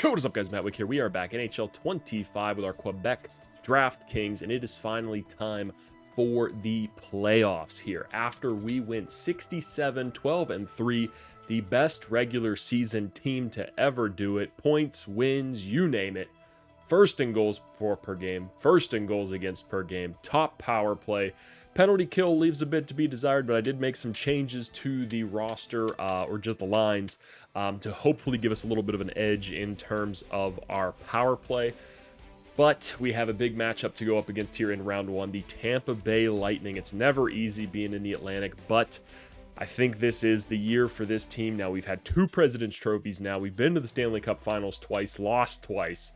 Yo, what is up, guys? MattWic here. We are back NHL 25 with our Quebec DraftKings, and it is finally time for the playoffs here. After we went 67-12-3, the best regular season team to ever do it, points, wins, you name it. First in goals per game, first in goals against per game, top power play. Penalty kill leaves a bit to be desired, but I did make some changes to the roster, or just the lines, to hopefully give us a little bit of an edge in terms of our power play. But we have a big matchup to go up against here in round one, the Tampa Bay Lightning. It's never easy being in the Atlantic, but I think this is the year for this team. Now, we've had 2 President's Trophies now. We've been to the Stanley Cup Finals twice, lost twice.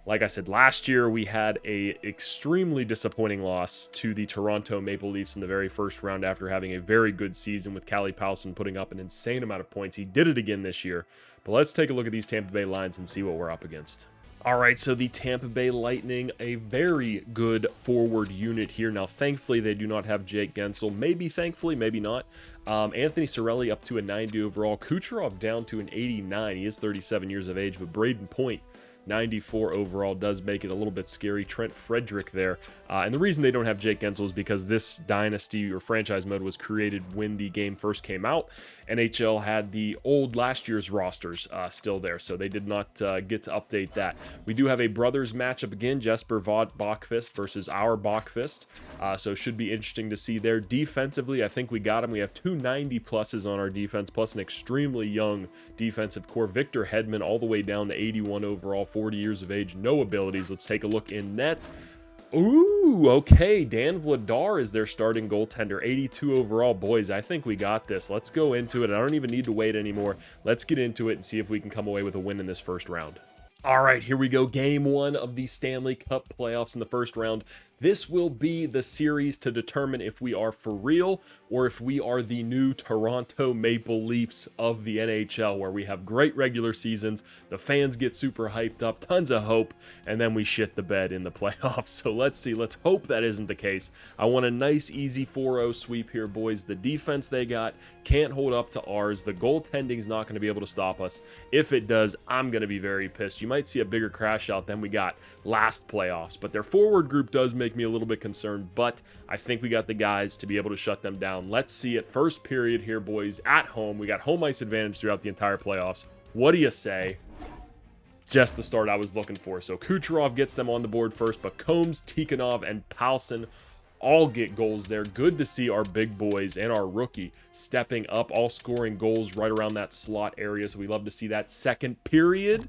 Like I said, last year we had a extremely disappointing loss to the Toronto Maple Leafs in the very first round after having a very good season with Kalle Paulsen putting up an insane amount of points. He did it again this year. But let's take a look at these Tampa Bay lines and see what we're up against. All right, so the Tampa Bay Lightning, a very good forward unit here. Now, thankfully, they do not have Jake Guentzel. Maybe thankfully, maybe not. Anthony Cirelli up to a 90 overall. Kucherov down to an 89. He is 37 years of age, but Braden Point, 94 overall, does make it a little bit scary. Trent Frederick there. And the reason they don't have Jake Guentzel is because this dynasty or franchise mode was created when the game first came out. NHL had the old last year's rosters still there, so they did not get to update that. We do have a brothers matchup again, Jesper Bachfist versus our Bachfist. So it should be interesting to see there. Defensively, I think we got him. We have 2 90 pluses on our defense, plus an extremely young defensive core. Victor Hedman all the way down to 81 overall, 40 years of age, no abilities. Let's take a look in net. Ooh, okay, Dan Vladar is their starting goaltender, 82 overall. Boys, I think we got this. Let's go into it. I don't even need to wait anymore. Let's get into it and see if we can come away with a win in this first round. All right, here we go. Game 1 of the Stanley Cup playoffs in the first round. This will be the series to determine if we are for real or if we are the new Toronto Maple Leafs of the NHL, where we have great regular seasons, the fans get super hyped up, tons of hope, and then we shit the bed in the playoffs. So let's see. Let's hope that isn't the case. I want a nice, easy 4-0 sweep here, boys. The defense they got can't hold up to ours. The goaltending's not going to be able to stop us. If it does, I'm going to be very pissed. You might see a bigger crash out than we got last playoffs, but their forward group does make me a little bit concerned, but I think we got the guys to be able to shut them down. Let's see it. First period here, boys, at home. We got home ice advantage throughout the entire playoffs. What do you say? Just the start I was looking for. So Kucherov gets them on the board first, but Combs, Tikhonov, and Paulsen all get goals there. Good to see our big boys and our rookie stepping up, all scoring goals right around that slot area. So we love to see that. Second period,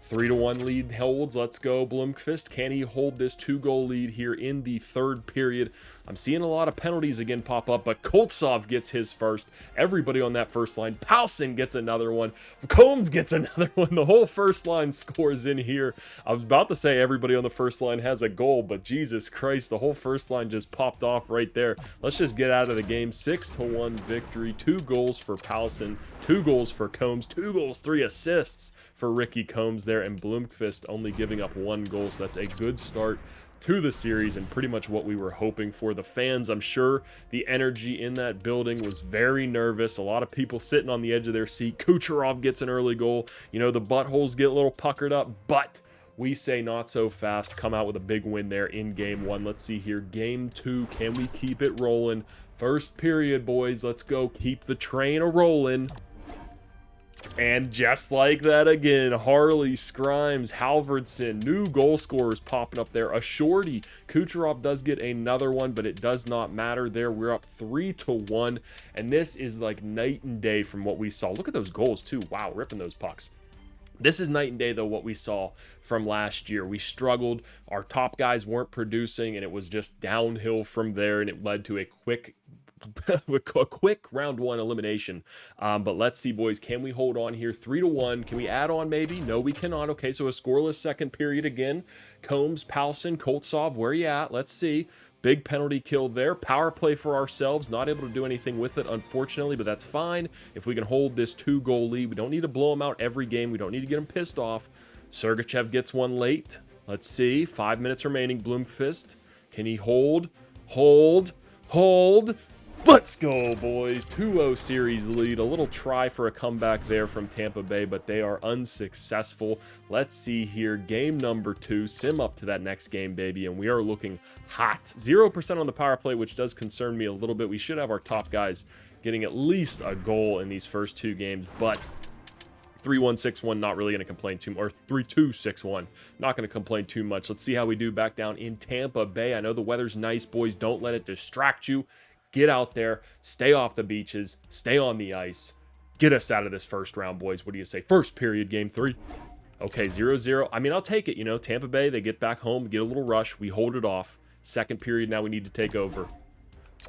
3-1 lead holds. Let's go, Blomqvist. Can he hold this 2-goal lead here in the third period? I'm seeing a lot of penalties again pop up, but Koltsov gets his first. Everybody on that first line. Paulsen gets another one. Combs gets another one. The whole first line scores in here. I was about to say everybody on the first line has a goal, but Jesus Christ, the whole first line just popped off right there. Let's just get out of the game. 6-1 victory. 2 goals for Paulsen, 2 goals for Combs, 2 goals, 3 assists for Ricky Combs there, and Blomqvist only giving up 1 goal, so that's a good start to the series and pretty much what we were hoping for. The fans, I'm sure the energy in that building was very nervous. A lot of people sitting on the edge of their seat. Kucherov gets an early goal. You know, the buttholes get a little puckered up, but we say not so fast. Come out with a big win there in game 1. Let's see here. Game 2, can we keep it rolling? First period, boys. Let's go. Keep the train a-rolling. And just like that again, Harley, Scrimes, Halvardson, new goal scorers popping up there. A shorty. Kucherov does get another one, but it does not matter there. We're up 3-1, and this is like night and day from what we saw. Look at those goals too. Wow, ripping those pucks. This is night and day, though, what we saw from last year. We struggled. Our top guys weren't producing, and it was just downhill from there, and it led to a quick round 1 elimination. But let's see, boys. Can we hold on here? 3-1. Can we add on maybe? No, we cannot. Okay, so a scoreless second period again. Combs, Paulsen, Koltsov, where you at? Let's see. Big penalty kill there. Power play for ourselves. Not able to do anything with it, unfortunately, but that's fine. If we can hold this 2-goal lead, we don't need to blow them out every game. We don't need to get them pissed off. Sergachev gets one late. Let's see. 5 minutes remaining. Blomqvist. Can he hold? Hold. Hold. Let's go, boys. 2-0 series lead. A little try for a comeback there from Tampa Bay, but they are unsuccessful. Let's see here. Game number 2. Sim up to that next game, baby, and we are looking hot. 0% on the power play, which does concern me a little bit. We should have our top guys getting at least a goal in these first 2 games, but 3-1, 6-1, not really going to complain too much. Or 3-2, 6-1, not going to complain too much. Let's see how we do back down in Tampa Bay. I know the weather's nice, boys. Don't let it distract you. Get out there, stay off the beaches, stay on the ice. Get us out of this first round, boys. What do you say? First period, game 3. Okay, 0-0. I mean, I'll take it. You know, Tampa Bay, they get back home, get a little rush. We hold it off. Second period, now we need to take over.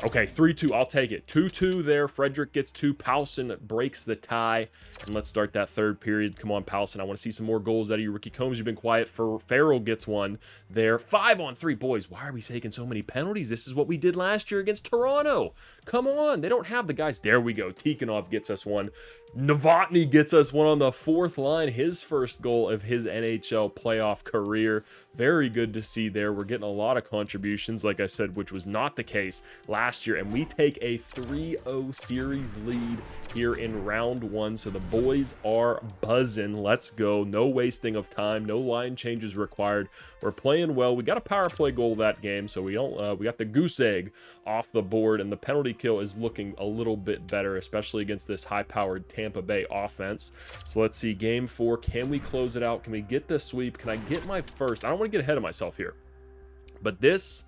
Okay, 3-2. I'll take it. 2-2 there. Frederick gets 2. Powson breaks the tie. And let's start that third period. Come on, Powson. I want to see some more goals out of you. Ricky Combs, you've been quiet. Farrell gets one there. 5-on-3. Boys, why are we taking so many penalties? This is what we did last year against Toronto. Come on. They don't have the guys. There we go. Tikhonov gets us one. Novotny gets us one on the 4th line. His first goal of his NHL playoff career. Very good to see there. We're getting a lot of contributions, like I said, which was not the case last year. And we take a 3-0 series lead here in round 1. So the boys are buzzing. Let's go. No wasting of time. No line changes required. We're playing well. We got a power play goal that game, so we don't. We got the goose egg off the board, and the penalty kill is looking a little bit better, especially against this high-powered Tampa Bay offense. So let's see. Game 4. Can we close it out? Can we get the sweep? Can I get my first? I don't want to get ahead of myself here, but this,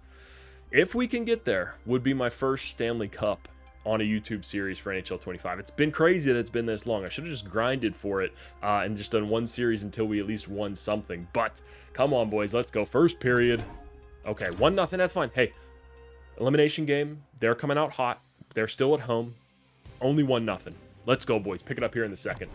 if we can get there, would be my first Stanley Cup on a YouTube series for NHL 25. It's been crazy that it's been this long. I should have just grinded for it and just done one series until we at least won something. But come on, boys, let's go. First period. Okay, 1-0. That's fine. Hey, elimination game. They're coming out hot. They're still at home. Only 1-0. Let's go, boys. Pick it up here in the second.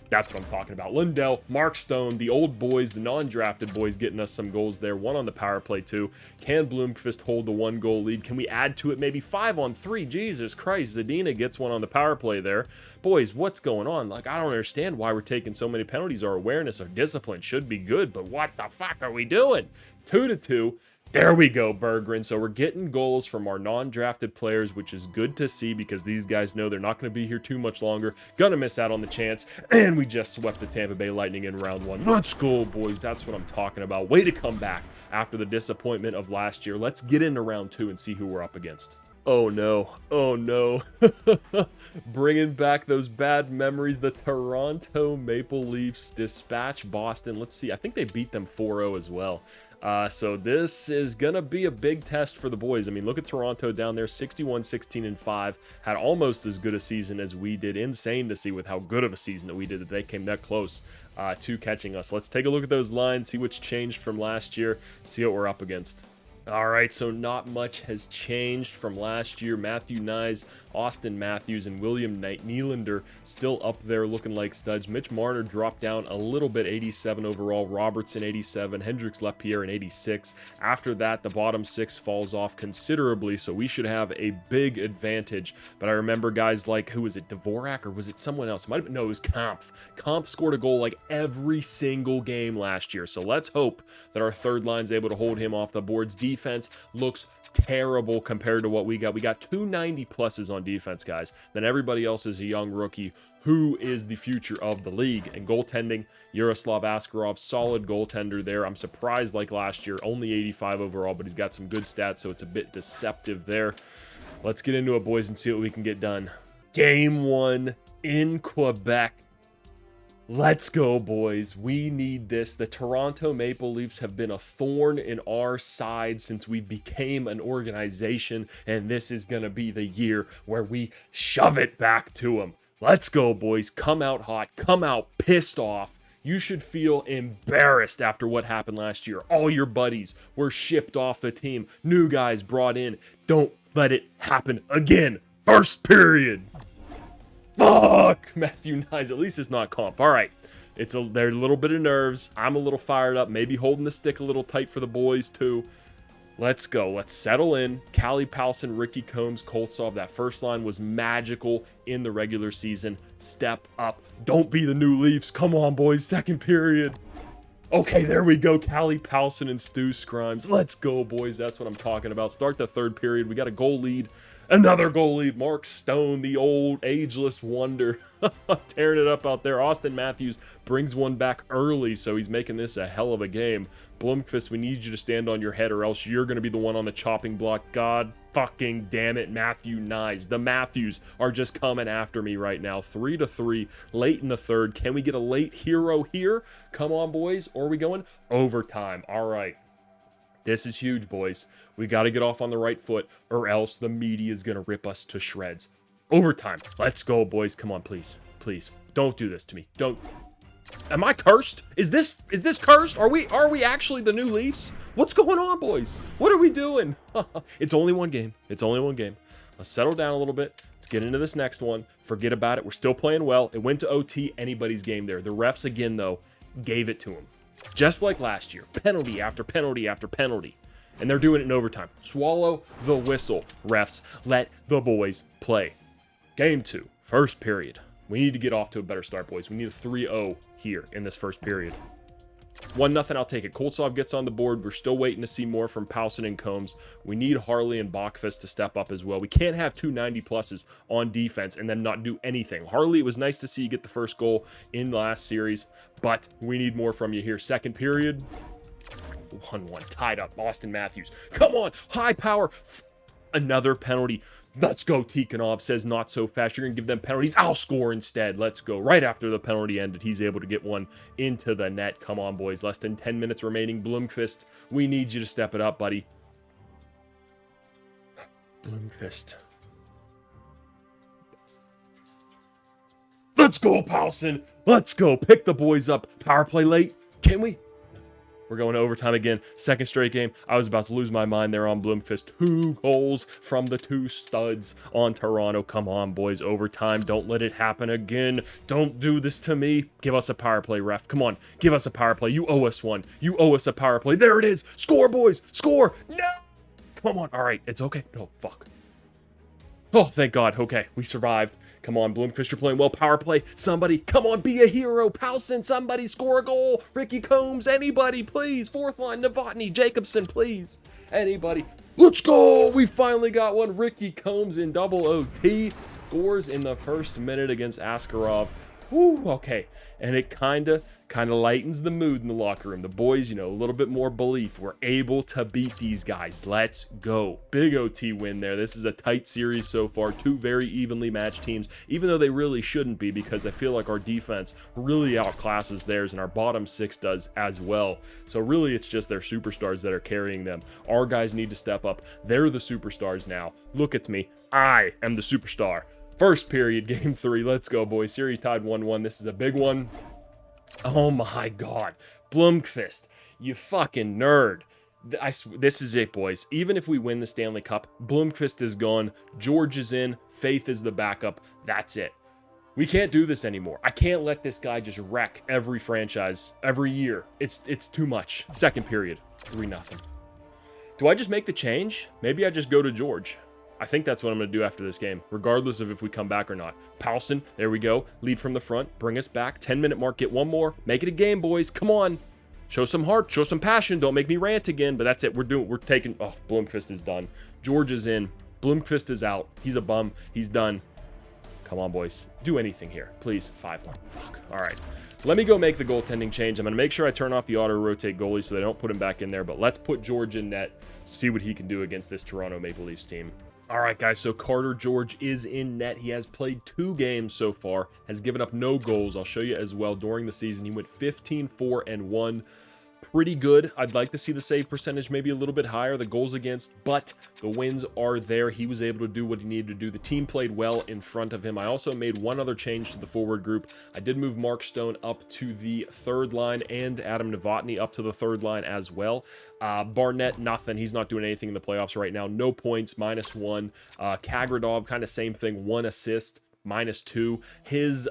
That's what I'm talking about. Lundell, Mark Stone, the old boys, the non-drafted boys getting us some goals there. 1 on the power play, too. Can Bloomqvist hold the 1-goal lead? Can we add to it? Maybe 5-on-3. Jesus Christ. Zadina gets 1 on the power play there. Boys, what's going on? Like, I don't understand why we're taking so many penalties. Our awareness, our discipline should be good, but what the fuck are we doing? 2-2. There we go, Berggren. So we're getting goals from our non-drafted players, which is good to see because these guys know they're not going to be here too much longer. Gonna miss out on the chance. And we just swept the Tampa Bay Lightning in round 1. Let's go, boys. That's what I'm talking about. Way to come back after the disappointment of last year. Let's get into round 2 and see who we're up against. Oh no, oh no. Bringing back those bad memories. The Toronto Maple Leafs dispatch Boston. Let's see, I think they beat them 4-0 as well. So this is going to be a big test for the boys. I mean, look at Toronto down there, 61-16-5. Had almost as good a season as we did. Insane to see with how good of a season that we did that they came that close to catching us. Let's take a look at those lines, see what's changed from last year, see what we're up against. All right, so not much has changed from last year. Matthew Nyes, Austin Matthews, and William Nylander still up there looking like studs. Mitch Marner dropped down a little bit, 87 overall. Robertson, 87. Hendricks Lapierre, an 86. After that, the bottom 6 falls off considerably, so we should have a big advantage. But I remember guys like, who was it, Dvorak, or was it someone else? Might have been, no, it was Kampf. Kampf scored a goal like every single game last year, so let's hope that our third line's able to hold him off the boards. Defense looks terrible compared to what we got. We got 290 pluses on defense, guys. Then everybody else is a young rookie who is the future of the league. And goaltending, Yaroslav Askarov, solid goaltender there. I'm surprised like last year, only 85 overall, but he's got some good stats, so it's a bit deceptive there. Let's get into it, boys, and see what we can get done. Game 1 in Quebec. Let's go, boys. We need this. The Toronto Maple Leafs have been a thorn in our side since we became an organization, and this is going to be the year where we shove it back to them. Let's go, boys. Come out hot. Come out pissed off. You should feel embarrassed after what happened last year. All your buddies were shipped off the team. New guys brought in. Don't let it happen again. First period. Fuck! Matthew Nyes, at least it's not Kampf. All right. There's a little bit of nerves. I'm a little fired up. Maybe holding the stick a little tight for the boys, too. Let's go. Let's settle in. Callie Powson, Ricky Combs, Koltsov. That first line was magical in the regular season. Step up. Don't be the new Leafs. Come on, boys. Second period. Okay, there we go. Callie Powson and Stu Scrimes. Let's go, boys. That's what I'm talking about. Start the third period. We got a goal lead. Another goalie, Mark Stone, the old ageless wonder, tearing it up out there. Austin Matthews brings one back early, so he's making this a hell of a game. Blomqvist, we need you to stand on your head or else you're going to be the one on the chopping block. God fucking damn it, Matthew Nyes. The Matthews are just coming after me right now. 3-3, late in the third. Can we get a late hero here? Come on, boys. Or are we going overtime? All right. This is huge, boys. We got to get off on the right foot or else the media is going to rip us to shreds. Overtime. Let's go, boys. Come on, please. Please. Don't do this to me. Don't. Am I cursed? Is this cursed? Are we actually the new Leafs? What's going on, boys? What are we doing? It's only one game. It's only one game. Let's settle down a little bit. Let's get into this next one. Forget about it. We're still playing well. It went to OT. Anybody's game there. The refs, again, though, gave it to him. Just like last year. Penalty after penalty after penalty. And they're doing it in overtime. Swallow the whistle, refs. Let the boys play. Game 2. First period. We need to get off to a better start, boys. We need a 3-0 here in this first period. 1-0, I'll take it. Koltsov gets on the board. We're still waiting to see more from Powson and Combs. We need Harley and Bachfist to step up as well. We can't have 2 90-pluses on defense and then not do anything. Harley, it was nice to see you get the first goal in the last series, but we need more from you here. Second period, 1-1, tied up. Austin Matthews. Come on, high power. Another penalty. Let's go, Tikhonov says not so fast. You're going to give them penalties. I'll score instead. Let's go. Right after the penalty ended, he's able to get one into the net. Come on, boys. Less than 10 minutes remaining. Blomqvist, we need you to step it up, buddy. Blomqvist. Let's go, Powson. Let's go. Pick the boys up. Power play late. Can we? We're going to overtime again. Second straight game. I was about to lose my mind there on Blomqvist. 2 goals from the 2 studs on Toronto. Come on, boys. Overtime. Don't let it happen again. Don't do this to me. Give us a power play, ref. Come on. Give us a power play. You owe us one. You owe us a power play. There it is. Score, boys. Score. No. Come on. All right. It's okay. No, fuck. Oh, thank God. Okay. We survived. Come on, Blomqvist, you're playing well. Power play. Somebody, come on, be a hero. Powson, somebody score a goal. Ricky Combs, anybody, please. Fourth line, Novotny, Jacobson, please. Anybody. Let's go. We finally got one. Ricky Combs in double OT. Scores in the first minute against Askarov. Woo, okay. And it kind of lightens the mood in the locker room. The boys, you know, a little bit more belief. We're able to beat these guys. Let's go. Big OT win there. This is a tight series so far. 2 very evenly matched teams, even though they really shouldn't be, because I feel like our defense really outclasses theirs and our bottom 6 does as well. So really it's just their superstars that are carrying them. Our guys need to step up. They're the superstars now. Look at me. I am the superstar. First period, game 3. Let's go, boys. Series tied 1-1. This is a big one. Oh my God. Blomqvist, you fucking nerd. This is it, boys. Even if we win the Stanley Cup, Blomqvist is gone. George is in. Faith is the backup. That's it. We can't do this anymore. I can't let this guy just wreck every franchise every year. It's too much. Second period, 3-0. Do I just make the change? Maybe I just go to George. I think that's what I'm going to do after this game, regardless of if we come back or not. Powson, there we go. Lead from the front. Bring us back. 10-minute mark. Get one more. Make it a game, boys. Come on. Show some heart. Show some passion. Don't make me rant again. But that's it. We're taking... Oh, Blomqvist is done. George is in. Blomqvist is out. He's a bum. He's done. Come on, boys. Do anything here. Please. 5-1. Fuck. All right. Let me go make the goaltending change. I'm going to make sure I turn off the auto-rotate goalie so they don't put him back in there. But let's put George in net. See what he can do against this Toronto Maple Leafs team. All right, guys, so Carter George is in net. He has played 2 games so far, has given up no goals. I'll show you as well. During the season, he went 15-4-1. Pretty good. I'd like to see the save percentage maybe a little bit higher, the goals against, but the wins are there. He was able to do what he needed to do. The team played well in front of him. I also made one other change to the forward group. I did move Mark Stone up to the 3rd line and Adam Novotny up to the 3rd line as well. Barnett, nothing. He's not doing anything in the playoffs right now. No points, -1. Kagradov, kind of same thing, 1 assist. -2. His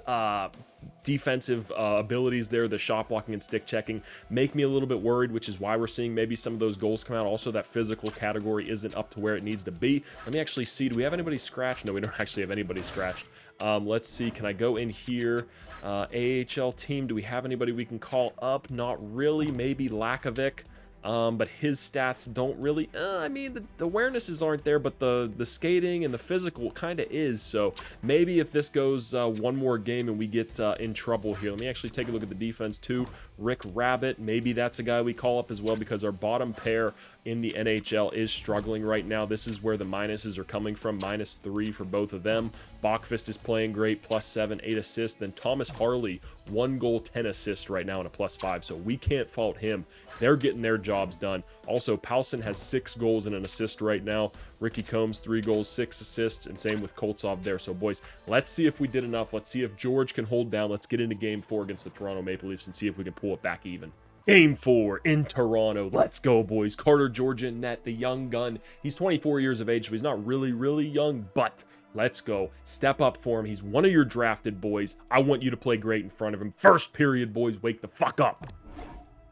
defensive abilities there, the shot blocking and stick checking, make me a little bit worried, which is why we're seeing maybe some of those goals come out. Also, that physical category isn't up to where it needs to be. Let me actually see. Do we have anybody scratched? No, we don't actually have anybody scratched. Let's see. Can I go in here? AHL team. Do we have anybody we can call up? Not really. Maybe Lakovic. But his stats don't really, I mean, the awarenesses aren't there, but the skating and the physical kind of is. So maybe if this goes one more game and we get in trouble here, let me actually take a look at the defense too. Rick Rabbit, maybe that's a guy we call up as well, because our bottom pair in the NHL is struggling right now. This is where the minuses are coming from, -3 for both of them. Bachfist is playing great, +7, 8 assists. Then Thomas Harley, 1 goal, 10 assists right now, and a +5, so we can't fault him. They're getting their jobs done. Also, Paulson has 6 goals and an assist right now. Ricky Combs, 3 goals, 6 assists, and same with Koltsov there. So, boys, let's see if we did enough. Let's see if George can hold down. Let's get into Game 4 against the Toronto Maple Leafs and see if we can pull it back even. Game 4 in Toronto. Let's go, boys. Carter George in net, the young gun. He's 24 years of age, so he's not really young, but let's go. Step up for him. He's one of your drafted boys. I want you to play great in front of him. First period, boys. Wake the fuck up.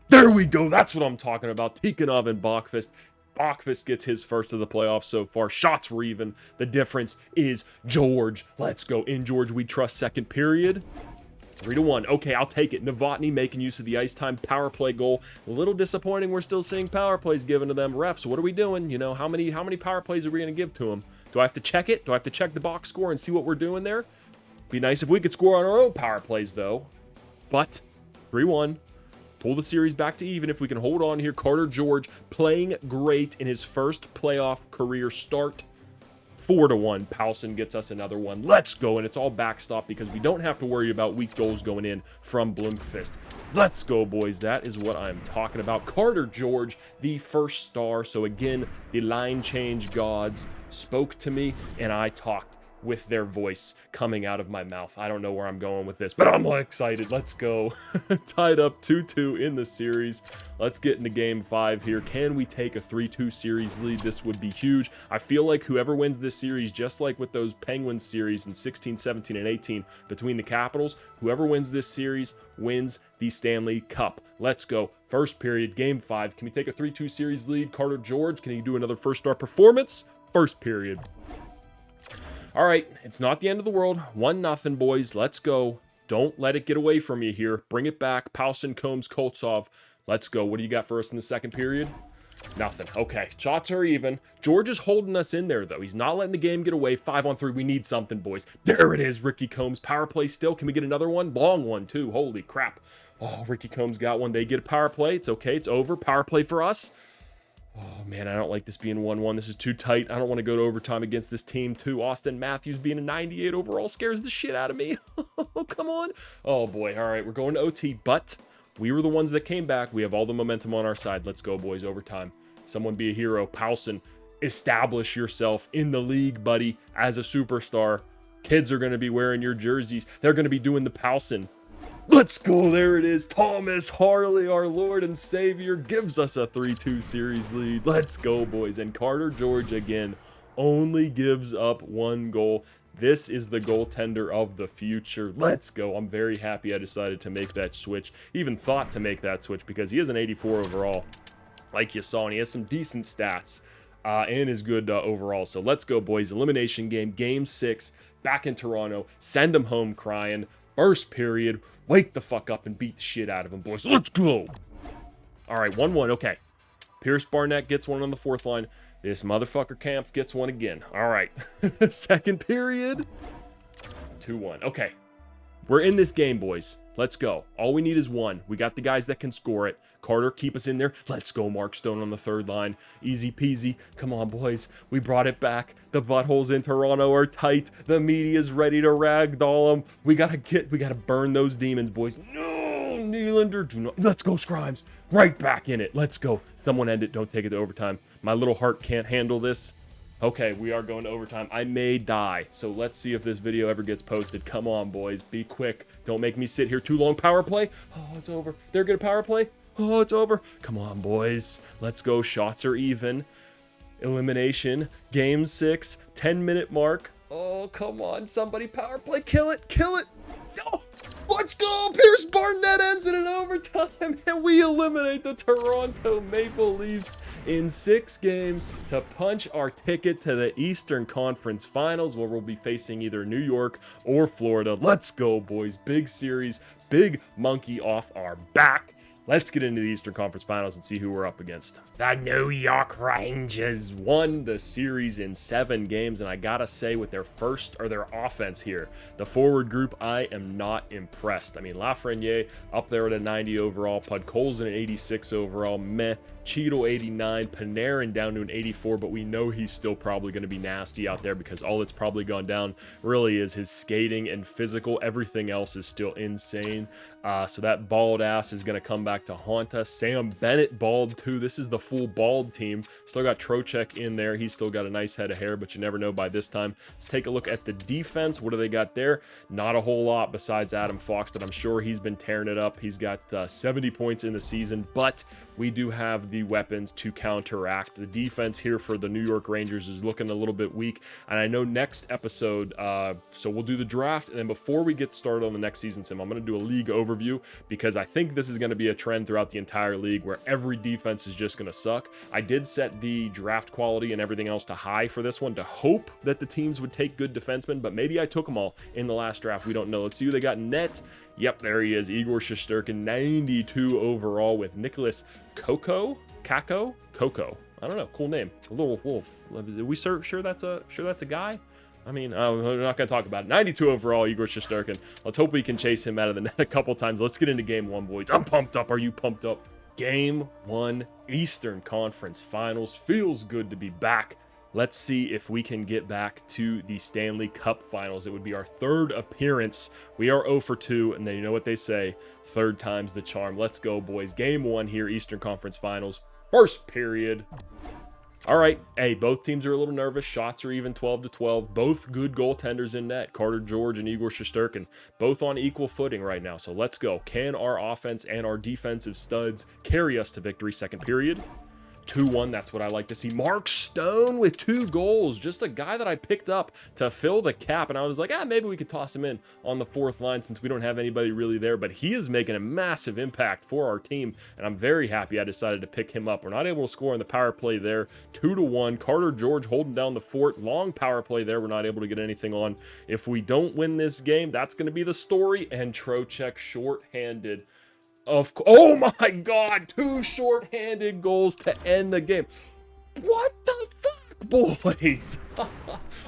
There we go. That's what I'm talking about. Tikhonov and Bachfist. Bachfist gets his first of the playoffs so far. Shots were even. The difference is George. Let's go. In George we trust. Second period. 3-1. Okay, I'll take it. Novotny making use of the ice time power play goal. A little disappointing. We're still seeing power plays given to them. Refs, what are we doing? You know, how many power plays are we going to give to them? Do I have to check it? Do I have to check the box score and see what we're doing there? Be nice if we could score on our own power plays, though. But 3-1. Pull the series back to even if we can hold on here. Carter George playing great in his first playoff career start. 4-1. Paulson gets us another one. Let's go. And it's all backstop because we don't have to worry about weak goals going in from Blomqvist. Let's go, boys. That is what I'm talking about. Carter George, the first star. So again, the line change gods spoke to me and I talked with their voice coming out of my mouth. I don't know where I'm going with this, but I'm excited. Let's go. Tied up 2-2 in the series. Let's get into Game 5 here. Can we take a 3-2 series lead? This would be huge. I feel like whoever wins this series, just like with those Penguins series in 16, 17, and 18 between the Capitals, whoever wins this series wins the Stanley Cup. Let's go. First period, Game 5. Can we take a 3-2 series lead? Carter George, can he do another first-star performance? First period. All right, it's not the end of the world. 1-0, boys. Let's go. Don't let it get away from you here. Bring it back. Paulson, Combs, Koltsov. Let's go. What do you got for us in the second period? Nothing. Okay, shots are even. George is holding us in there, though. He's not letting the game get away. 5-on-3. We need something, boys. There it is, Ricky Combs. Power play still. Can we get another one? Long one, too. Holy crap. Oh, Ricky Combs got one. They get a power play. It's okay. It's over. Power play for us. Oh, man, I don't like this being 1-1. This is too tight. I don't want to go to overtime against this team, too. Austin Matthews being a 98 overall scares the shit out of me. Oh, come on. Oh, boy. All right, we're going to OT, but we were the ones that came back. We have all the momentum on our side. Let's go, boys. Overtime. Someone be a hero. Paulson, establish yourself in the league, buddy, as a superstar. Kids are going to be wearing your jerseys. They're going to be doing the Paulson. Let's go. There it is. Thomas Harley, our Lord and Savior, gives us a 3-2 series lead. Let's go, boys. And Carter George, again, only gives up 1 goal. This is the goaltender of the future. Let's go. I'm very happy I decided to make that switch. Even thought to make that switch because he is an 84 overall, like you saw, and he has some decent stats and is good overall. So let's go, boys. Elimination game, Game 6, back in Toronto. Send them home crying. First period. Wake the fuck up and beat the shit out of him, boys. Let's go. All right, 1-1. Okay. Pierce Barnett gets one on the fourth line. This motherfucker Kampf gets one again. All right. Second period. 2-1. Okay. We're in this game, boys. Let's go. All we need is 1. We got the guys that can score it. Carter, keep us in there. Let's go, Mark Stone on the third line. Easy peasy. Come on, boys. We brought it back. The buttholes in Toronto are tight. The media's ready to ragdoll them. We gotta burn those demons, boys. No, Nylander, do not. Let's go, Scrimes. Right back in it. Let's go. Someone end it. Don't take it to overtime. My little heart can't handle this. Okay, we are going to overtime. I may die, so let's see if this video ever gets posted. Come on, boys. Be quick. Don't make me sit here too long. Power play. Oh, it's over. They're going to power play. Oh, it's over. Come on, boys. Let's go. Shots are even. Elimination. Game 6. 10-minute mark. Oh, come on. Somebody power play. Kill it. Kill it. No. Let's go. Pierce Barnett ends it in overtime, and we eliminate the Toronto Maple Leafs in 6 games to punch our ticket to the Eastern Conference Finals, where we'll be facing either New York or Florida. Let's go, boys. Big series. Big monkey off our back. Let's get into the Eastern Conference Finals and see who we're up against. The New York Rangers won the series in 7 games, and I gotta say, with their offense here, the forward group, I am not impressed. I mean, Lafreniere up there at a 90 overall, Podkolzin an 86 overall, meh. Cheadle 89, Panarin down to an 84, but we know he's still probably going to be nasty out there because all that's probably gone down really is his skating and physical. Everything else is still insane. So that bald ass is going to come back to haunt us. Sam Bennett bald too. This is the full bald team. Still got Trocheck in there. He's still got a nice head of hair, but you never know by this time. Let's take a look at the defense. What do they got there? Not a whole lot besides Adam Fox, but I'm sure he's been tearing it up. He's got 70 points in the season, but we do have the weapons to counteract. The defense here for the New York Rangers is looking a little bit weak, and I know next episode, so we'll do the draft, and then before we get started on the next season sim, I'm going to do a league overview because I think this is going to be a trend throughout the entire league where every defense is just going to suck. I did set the draft quality and everything else to high for this one to hope that the teams would take good defensemen, but maybe I took them all in the last draft. We don't know. Let's see who they got in net. Yep, there he is, Igor Shesterkin, 92 overall with Nicholas Kako. I don't know, cool name. A little wolf. Are we sure that's a guy? I mean, we're not going to talk about it. 92 overall, Igor Shesterkin. Let's hope we can chase him out of the net a couple times. Let's get into game 1, boys. I'm pumped up. Are you pumped up? Game 1, Eastern Conference Finals. Feels good to be back. Let's see if we can get back to the Stanley Cup Finals. It would be our 3rd appearance. We are 0 for 2, and then you know what they say, 3rd time's the charm. Let's go, boys. Game 1 here, Eastern Conference Finals. First period. All right. Hey, both teams are a little nervous. Shots are even 12-12. Both good goaltenders in net. Carter George and Igor Shesterkin, both on equal footing right now. So let's go. Can our offense and our defensive studs carry us to victory? Second period. 2-1, that's what I like to see. Mark Stone with 2 goals. Just a guy that I picked up to fill the cap, and I was like, maybe we could toss him in on the 4th line since we don't have anybody really there, but he is making a massive impact for our team, and I'm very happy I decided to pick him up. We're not able to score on the power play there. 2-1. Carter George holding down the fort. Long power play there. We're not able to get anything on. If we don't win this game, that's going to be the story, and Trocheck short-handed. Oh my God, 2 short-handed goals to end the game. What the fuck, boys?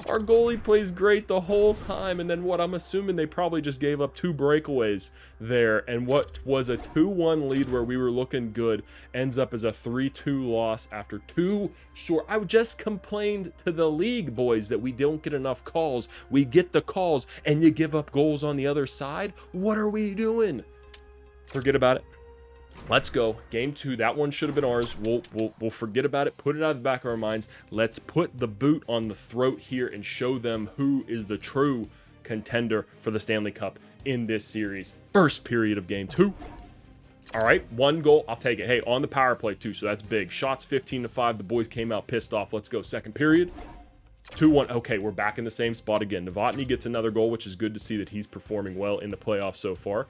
Our goalie plays great the whole time, and then what? I'm assuming they probably just gave up 2 breakaways there, and what was a 2-1 lead where we were looking good ends up as a 3-2 loss after 2 short. I just complained to the league, boys, that we don't get enough calls. We get the calls, and you give up goals on the other side? What are we doing? Forget about it. Let's go. Game 2. That one should have been ours. We'll forget about it. Put it out of the back of our minds. Let's put the boot on the throat here and show them who is the true contender for the Stanley Cup in this series. First period of game 2. All right, 1 goal. I'll take it. Hey, on the power play too, so that's big. Shots 15-5. The boys came out pissed off. Let's go. Second period. 2-1. Okay, we're back in the same spot again. Novotny gets another goal, which is good to see that he's performing well in the playoffs so far.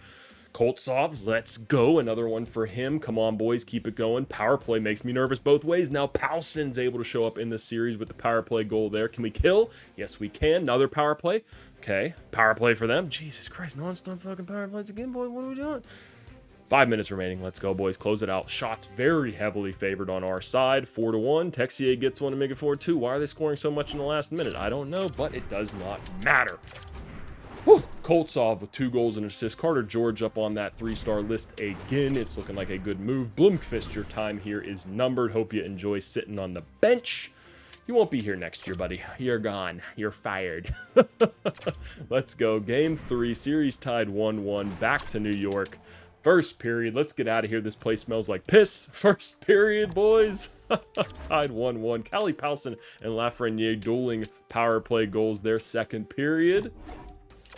Koltsov, let's go. Another one for him. Come on, boys. Keep it going. Power play makes me nervous both ways. Now Paulson's able to show up in this series with the power play goal there. Can we kill? Yes, we can. Another power play. Okay. Power play for them. Jesus Christ. Non-stop fucking power plays again, boy. What are we doing? 5 minutes remaining. Let's go, boys. Close it out. Shots very heavily favored on our side. 4-1. Texier gets one to make it 4-2. Why are they scoring so much in the last minute? I don't know, but it does not matter. Whew. Koltsov with 2 goals and assists. Carter George up on that 3-star list again. It's looking like a good move. Blomqvist, your time here is numbered. Hope you enjoy sitting on the bench. You won't be here next year, buddy. You're gone. You're fired. Let's go. Game 3. Series tied 1-1. Back to New York. First period. Let's get out of here. This place smells like piss. First period, boys. Tied 1-1. Callie Paulson and Lafreniere dueling power play goals there. Second period.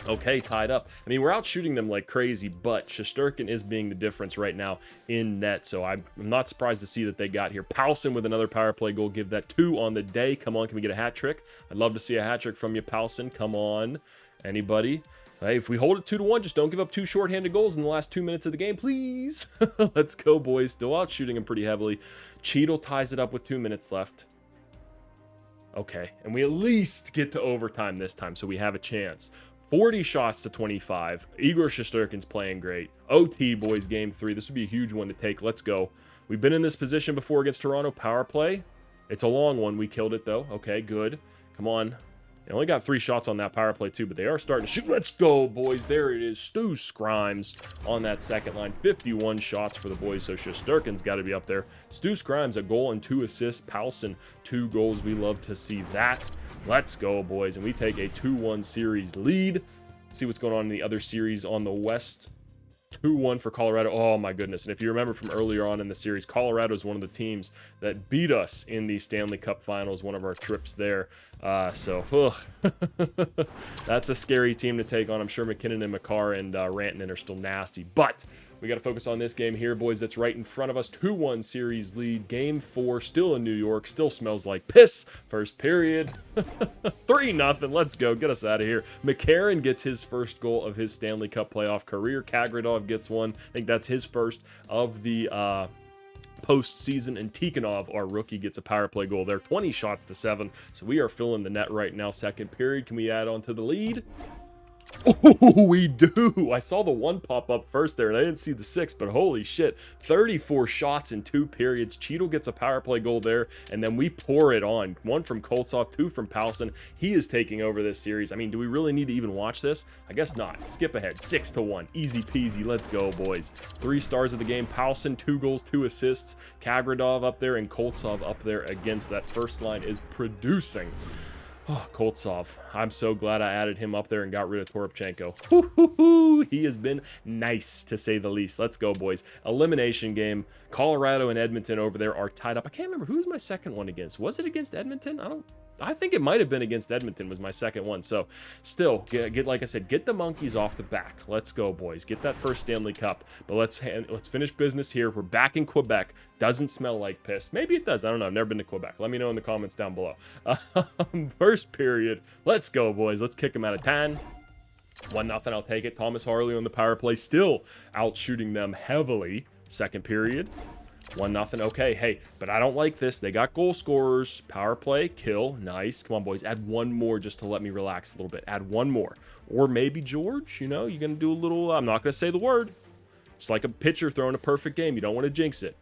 Okay, tied up. I mean, we're out shooting them like crazy, but Shesterkin is being the difference right now in net, so I'm not surprised to see that they got here. Paulson with another power play goal. Give that 2 on the day. Come on, can we get a hat trick? I'd love to see a hat trick from you, Paulson. Come on. Anybody? Hey, if we hold it 2-1, just don't give up 2 shorthanded goals in the last 2 minutes of the game, please. Let's go, boys. Still out shooting them pretty heavily. Cheadle ties it up with 2 minutes left. Okay, and we at least get to overtime this time, so we have a chance. 40 shots to 25. Igor Shesterkin's playing great. OT, boys, game 3. This would be a huge one to take. Let's go. We've been in this position before against Toronto. Power play. It's a long one. We killed it, though. Okay, good. Come on. They only got 3 shots on that power play, too, but they are starting to shoot. Let's go, boys. There it is. Stu Scrimes on that second line. 51 shots for the boys, so Shesterkin's got to be up there. Stu Scrimes, a goal and 2 assists. Paulson, 2 goals. We love to see that. Let's go, boys. And we take a 2-1 series lead. Let's see what's going on in the other series on the West. 2-1 for Colorado. Oh, my goodness. And if you remember from earlier on in the series, Colorado is one of the teams that beat us in the Stanley Cup Finals, one of our trips there. That's a scary team to take on. I'm sure McKinnon and Makar and Rantanen are still nasty. But we got to focus on this game here, boys. That's right in front of us. 2-1 series lead. Game 4, still in New York. Still smells like piss. First period. 3-0. Let's go. Get us out of here. McCarron gets his first goal of his Stanley Cup playoff career. Kagradov gets one. I think that's his first of the postseason, and Tikhonov, our rookie, gets a power play goal there. 20 shots to 7. So we are filling the net right now. Second period. Can we add on to the lead? Oh, we do. I saw the 1 pop up first there, and I didn't see the 6, but holy shit. 34 shots in 2 periods. Cheadle gets a power play goal there, and then we pour it on. 1 from Koltsov, 2 from Paulson. He is taking over this series. I mean, do we really need to even watch this? I guess not. Skip ahead. 6-1. Easy peasy. Let's go, boys. 3 stars of the game. Paulson, 2 goals, 2 assists. Kagradov up there, and Koltsov up there against that first line is producing. Oh, Koltsov. I'm so glad I added him up there and got rid of Toropchenko. He has been nice, to say the least. Let's go, boys. Elimination game. Colorado and Edmonton over there are tied up. I can't remember. Who was my second one against? Was it against Edmonton? I think it might have been against Edmonton was my second one. So still, get like I said, get the monkeys off the back. Let's go, boys. Get that first Stanley Cup. But let's finish business here. We're back in Quebec. Doesn't smell like piss. Maybe it does. I don't know. I've never been to Quebec. Let me know in the comments down below. First period. Let's go, boys. Let's kick them out of 10. 1-0. I'll take it. Thomas Harley on the power play. Still out shooting them heavily. Second period. 1-0. Okay, hey, but I don't like this. They got goal scorers. Power play, kill, nice. Come on, boys. Add 1 more just to let me relax a little bit. Add 1 more. Or maybe George, you know, you're going to do a little, I'm not going to say the word. It's like a pitcher throwing a perfect game. You don't want to jinx it.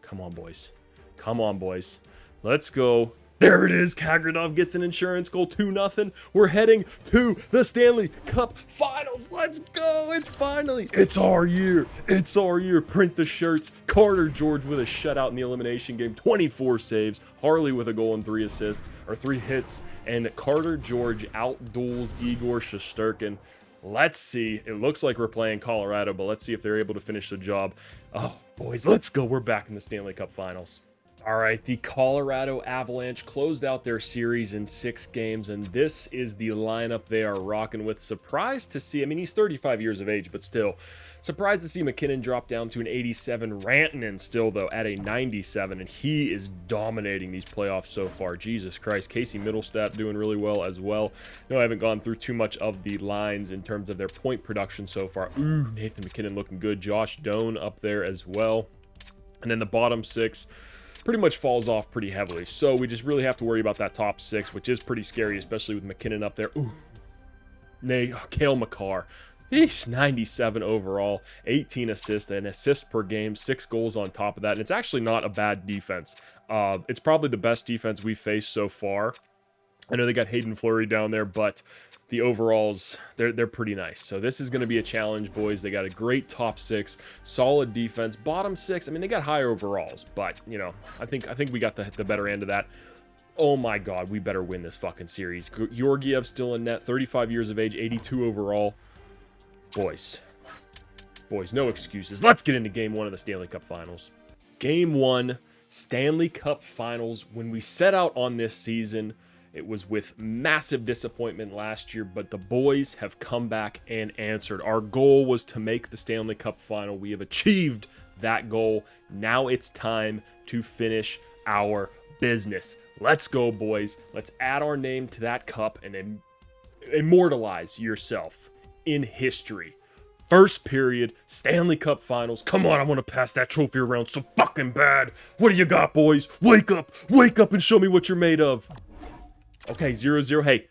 Come on, boys. Come on, boys. Let's go. There it is. Kagradov gets an insurance goal. 2-0. We're heading to the Stanley Cup Finals. Let's go. It's our year. It's our year. Print the shirts. Carter George with a shutout in the elimination game. 24 saves. Harley with a goal and 3 assists, or 3 hits. And Carter George outduels Igor Shesterkin. Let's see. It looks like we're playing Colorado, but let's see if they're able to finish the job. Oh, boys, let's go. We're back in the Stanley Cup Finals. All right, the Colorado Avalanche closed out their series in 6 games, and this is the lineup they are rocking with. Surprised to see, I mean, he's 35 years of age, but still, surprised to see McKinnon drop down to an 87. Rantanen still, though, at a 97, and he is dominating these playoffs so far. Jesus Christ. Casey Middlestat doing really well as well. No, I haven't gone through too much of the lines in terms of their point production so far. Ooh, Nathan McKinnon looking good. Josh Doan up there as well. And then the bottom 6 pretty much falls off pretty heavily. So we just really have to worry about that top 6, which is pretty scary, especially with McKinnon up there. Ooh. Cale Makar. He's 97 overall, 18 assists, and assists per game, 6 goals on top of that. And it's actually not a bad defense. It's probably the best defense we've faced so far. I know they got Hayden Fleury down there, but the overalls, they're pretty nice. So this is going to be a challenge, boys. They got a great top 6, solid defense. Bottom 6, I mean, they got high overalls, but, you know, I think we got the better end of that. Oh my God, we better win this fucking series. Georgiev still in net, 35 years of age, 82 overall. Boys, no excuses. Let's get into Game 1 of the Stanley Cup Finals. Game 1, Stanley Cup Finals. When we set out on this season, it was with massive disappointment last year, but the boys have come back and answered. Our goal was to make the Stanley Cup Final. We have achieved that goal. Now it's time to finish our business. Let's go, boys. Let's add our name to that cup and immortalize yourself in history. First period, Stanley Cup Finals. Come on, I want to pass that trophy around so fucking bad. What do you got, boys? Wake up and show me what you're made of. Okay, 0-0. Hey,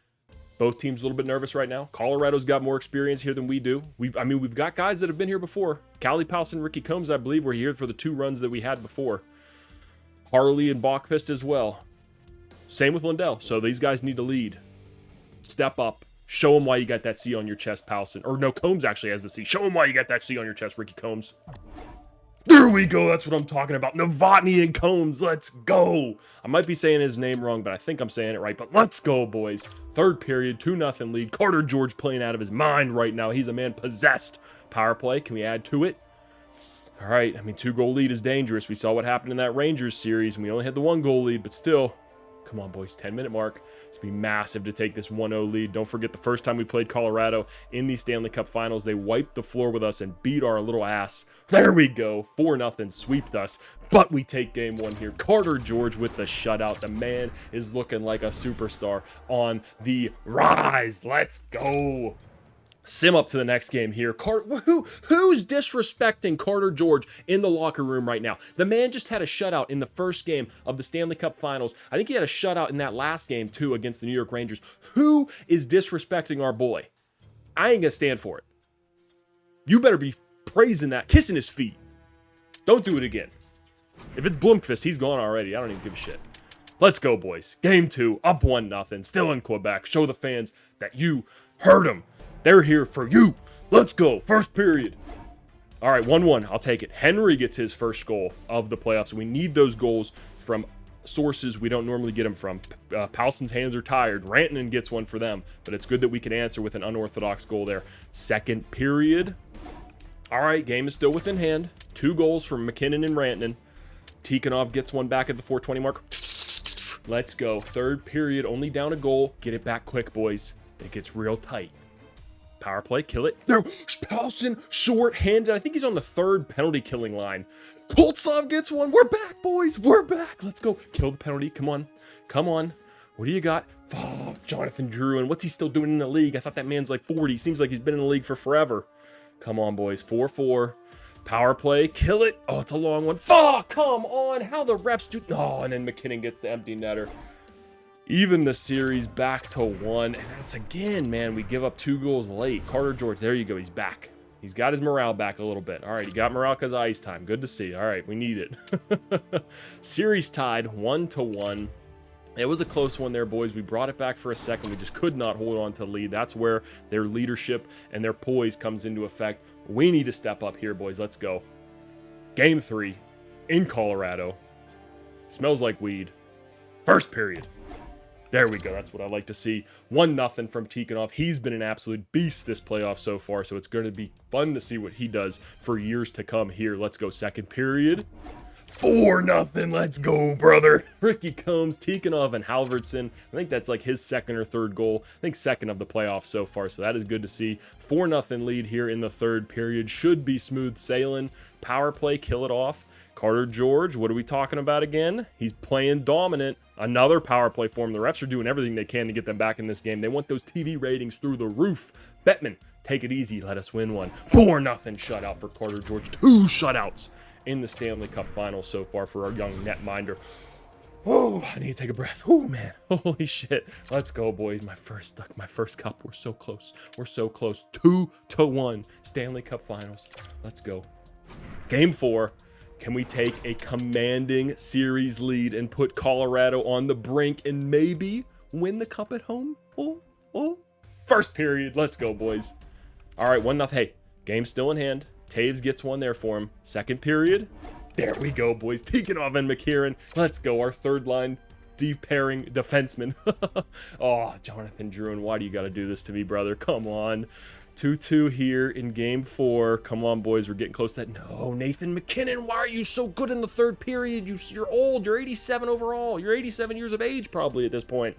Both teams a little bit nervous right now. Colorado's got more experience here than we do. We've got guys that have been here before. Callie Powson, Ricky Combs, I believe, were here for the 2 runs that we had before. Harley and Bachfist as well. Same with Lindell. So these guys need to lead. Step up. Show them why you got that C on your chest, Powson. Or no, Combs actually has the C. Show them why you got that C on your chest, Ricky Combs. There we go. That's what I'm talking about. Novotny and Combs. Let's go. I might be saying his name wrong, but I think I'm saying it right. But let's go, boys. Third period, 2-0 lead. Carter George playing out of his mind right now. He's a man possessed. Power play. Can we add to it? All right. 2-goal lead is dangerous. We saw what happened in that Rangers series, and we only had the 1-goal lead, but still. Come on, boys. 10-minute mark. It's going to be massive to take this 1-0 lead. Don't forget the first time we played Colorado in the Stanley Cup Finals, they wiped the floor with us and beat our little ass. There we go. 4-0, sweeped us. But we take game 1 here. Carter George with the shutout. The man is looking like a superstar on the rise. Let's go. Sim up to the next game here. Who's disrespecting Carter George in the locker room right now? The man just had a shutout in the first game of the Stanley Cup Finals. I think he had a shutout in that last game, too, against the New York Rangers. Who is disrespecting our boy? I ain't gonna stand for it. You better be praising that, kissing his feet. Don't do it again. If it's Blomqvist, he's gone already. I don't even give a shit. Let's go, boys. Game 2, up 1-0, still in Quebec. Show the fans that you heard them. They're here for you. Let's go. First period. All right, 1-1. I'll take it. Henry gets his first goal of the playoffs. We need those goals from sources we don't normally get them from. Powson's hands are tired. Rantanen gets one for them, but it's good that we can answer with an unorthodox goal there. Second period. All right, game is still within hand. 2 goals from McKinnon and Rantanen. Tikhonov gets one back at the 4:20 mark. Let's go. Third period, only down a goal. Get it back quick, boys. It gets real tight. Power play, kill it. There, Powson, short-handed. I think he's on the 3rd penalty killing line. Koltsov gets one. We're back, boys. We're back. Let's go. Kill the penalty. Come on. Come on. What do you got? Oh, Jonathan Drouin. What's he still doing in the league? I thought that man's like 40. Seems like he's been in the league for forever. Come on, boys. 4-4. Power play, kill it. Oh, it's a long one. Fuck, come on. How the refs do. Oh, and then McKinnon gets the empty netter. Even the series back to 1. And that's again, man, we give up 2 goals late. Carter George, there you go. He's back. He's got his morale back a little bit. All right, he got morale because of ice time. Good to see. All right, we need it. Series tied 1-1. It was a close one there, boys. We brought it back for a second. We just could not hold on to the lead. That's where their leadership and their poise comes into effect. We need to step up here, boys. Let's go. Game 3 in Colorado. Smells like weed. First period. There we go. That's what I like to see. 1-0 from Tikhonov. He's been an absolute beast this playoff so far, so it's going to be fun to see what he does for years to come here. Let's go. Second period. 4-0. Let's go, brother. Ricky Combs, Tikhonov, and Halverson. I think that's like his 2nd or 3rd goal. I think 2nd of the playoffs so far, so that is good to see. 4-0 lead here in the 3rd period. Should be smooth sailing. Power play, kill it off. Carter George, what are we talking about again? He's playing dominant. Another power play for him. The refs are doing everything they can to get them back in this game. They want those TV ratings through the roof. Bettman, take it easy. Let us win one. 4-0 shutout for Carter George. 2 shutouts in the Stanley Cup Finals so far for our young netminder. Oh, I need to take a breath. Oh, man. Holy shit. Let's go, boys. My first cup. We're so close. We're so close. 2-1 Stanley Cup Finals. Let's go. Game 4. Can we take a commanding series lead and put Colorado on the brink and maybe win the cup at home? Oh. First period. Let's go, boys. All right, 1-0. Hey, game's still in hand. Taves gets one there for him. Second period. There we go, boys. Tikhonov and McKinnon. Let's go. Our 3rd line deep pairing defenseman. Oh, Jonathan Drouin, why do you got to do this to me, brother? Come on. 2-2 here in game 4. Come on, boys. We're getting close to that. No, Nathan McKinnon, why are you so good in the 3rd period? You're old. You're 87 overall. You're 87 years of age probably at this point.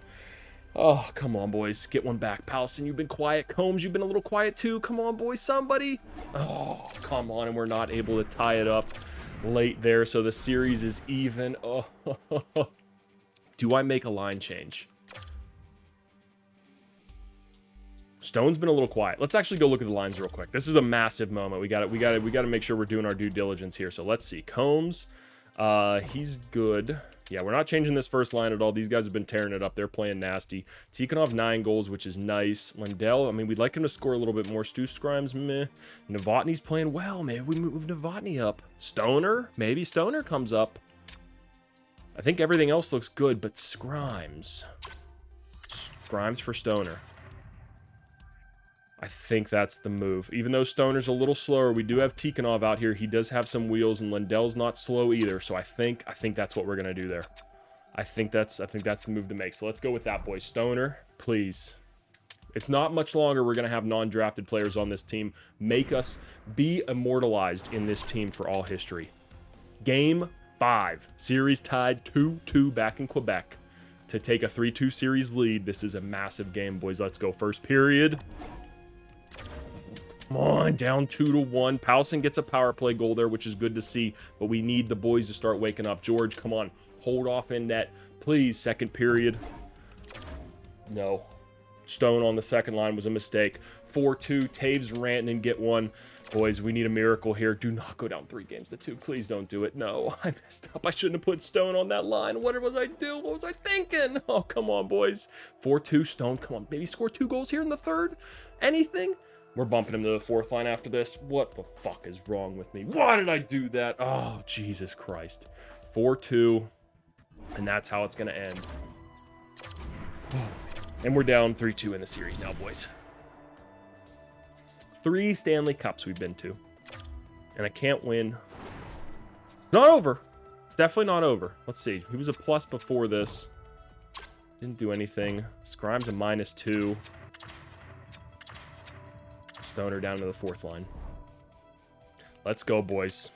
Oh, come on, boys. Get one back. Powson, you've been quiet. Combs, you've been a little quiet too. Come on, boys. Somebody. Oh, come on. And we're not able to tie it up late there. So the series is even. Oh, do I make a line change? Stone's been a little quiet. Let's actually go look at the lines real quick. This is a massive moment. We got to make sure we're doing our due diligence here. So let's see. Combs, He's good. Yeah, we're not changing this first line at all. These guys have been tearing it up. They're playing nasty. Tikhonov, 9 goals, which is nice. Lindell, I mean, we'd like him to score a little bit more. Stu Scrimes, meh. Novotny's playing well. Maybe we move Novotny up. Stoner? Maybe Stoner comes up. I think everything else looks good, but Scrimes. Scrimes for Stoner. I think that's the move. Even though Stoner's a little slower, we do have Tikhonov out here. He does have some wheels, and Lindell's not slow either. So I think that's what we're gonna do there. I think that's the move to make. So let's go with that, boys. Stoner, please. It's not much longer. We're gonna have non-drafted players on this team. Make us be immortalized in this team for all history. Game 5, series tied 2-2 back in Quebec to take a 3-2 series lead. This is a massive game, boys. Let's go. First period. Come on, down 2-1. Powson gets a power play goal there, which is good to see, but we need the boys to start waking up. George, come on. Hold off in net. Please, second period. No. Stone on the second line was a mistake. 4-2. Taves, Rantanen get one. Boys, we need a miracle here. Do not go down 3-2. Please don't do it. No, I messed up. I shouldn't have put Stone on that line. What was I doing? What was I thinking? Oh, come on, boys. 4-2. Stone, come on. Maybe score 2 goals here in the third? Anything? We're bumping him to the fourth line after this. What the fuck is wrong with me? Why did I do that? Oh, Jesus Christ. 4-2. And that's how it's going to end. And we're down 3-2 in the series now, boys. 3 Stanley Cups we've been to. And I can't win. It's not over. It's definitely not over. Let's see. He was a plus before this. Didn't do anything. Scrimes a -2. Stoner down to the fourth line. Let's go, boys.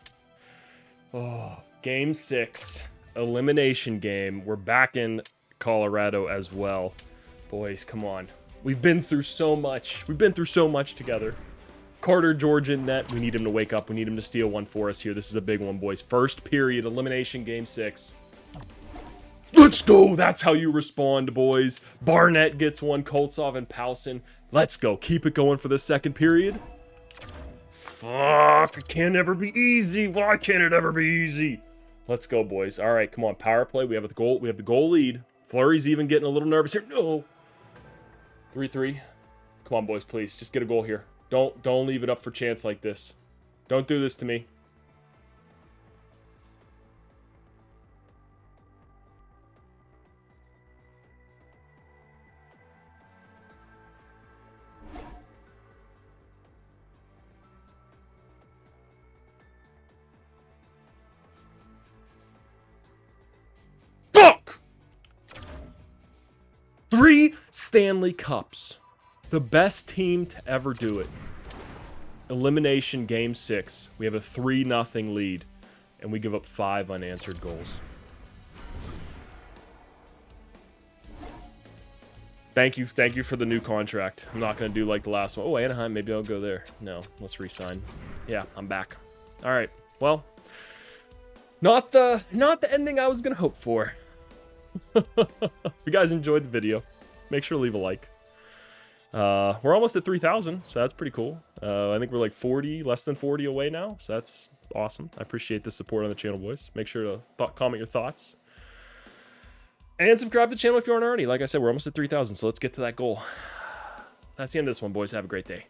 Oh, game 6. Elimination game. We're back in Colorado as well. Boys, come on. We've been through so much. We've been through so much together. Carter, George in net. We need him to wake up. We need him to steal one for us here. This is a big one, boys. First period, elimination game 6. Let's go. That's how you respond, boys. Barnett gets one. Koltsov and Powson. Let's go. Keep it going for the second period. Fuck. It can't ever be easy. Why can't it ever be easy? Let's go, boys. All right, come on. Power play. We have the goal. We have the goal lead. Fleury's even getting a little nervous here. No. 3-3. Come on, boys, please. Just get a goal here. Don't leave it up for chance like this. Don't do this to me. Fuck! 3 Stanley Cups. The best team to ever do it. Elimination game 6. We have a 3-0 lead. And we give up 5 unanswered goals. Thank you for the new contract. I'm not going to do like the last one. Oh, Anaheim, maybe I'll go there. No, let's re-sign. Yeah, I'm back. All right. Well, not the ending I was going to hope for. If you guys enjoyed the video, make sure to leave a like. We're almost at 3,000, so that's pretty cool. I think we're like 40, less than 40 away now, so that's awesome. I appreciate the support on the channel, boys. Make sure to comment your thoughts. And subscribe to the channel if you aren't already. Like I said, we're almost at 3,000, so let's get to that goal. That's the end of this one, boys. Have a great day.